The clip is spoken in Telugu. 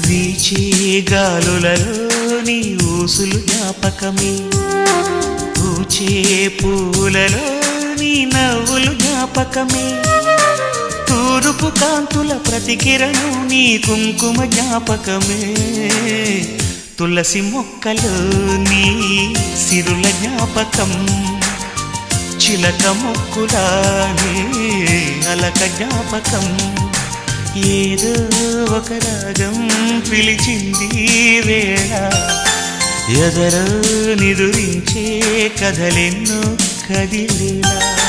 వీచే గాలులలో నీ ఊసులు జ్ఞాపకమే, పూచే పూలలో నీ నవ్వులు జ్ఞాపకమే, తూరుపు కాంతుల ప్రతికిరణం నీ కుంకుమ జ్ఞాపకమే, తులసి మొక్కలో నీ సిరుల జ్ఞాపకం, చిలక మొక్కులానే అలక జ్ఞాపకం, ఏదో ఒక రాగం పిలిచింది వేళ, ఎదరో నిదురించే కథలెన్నో కదిలేలా.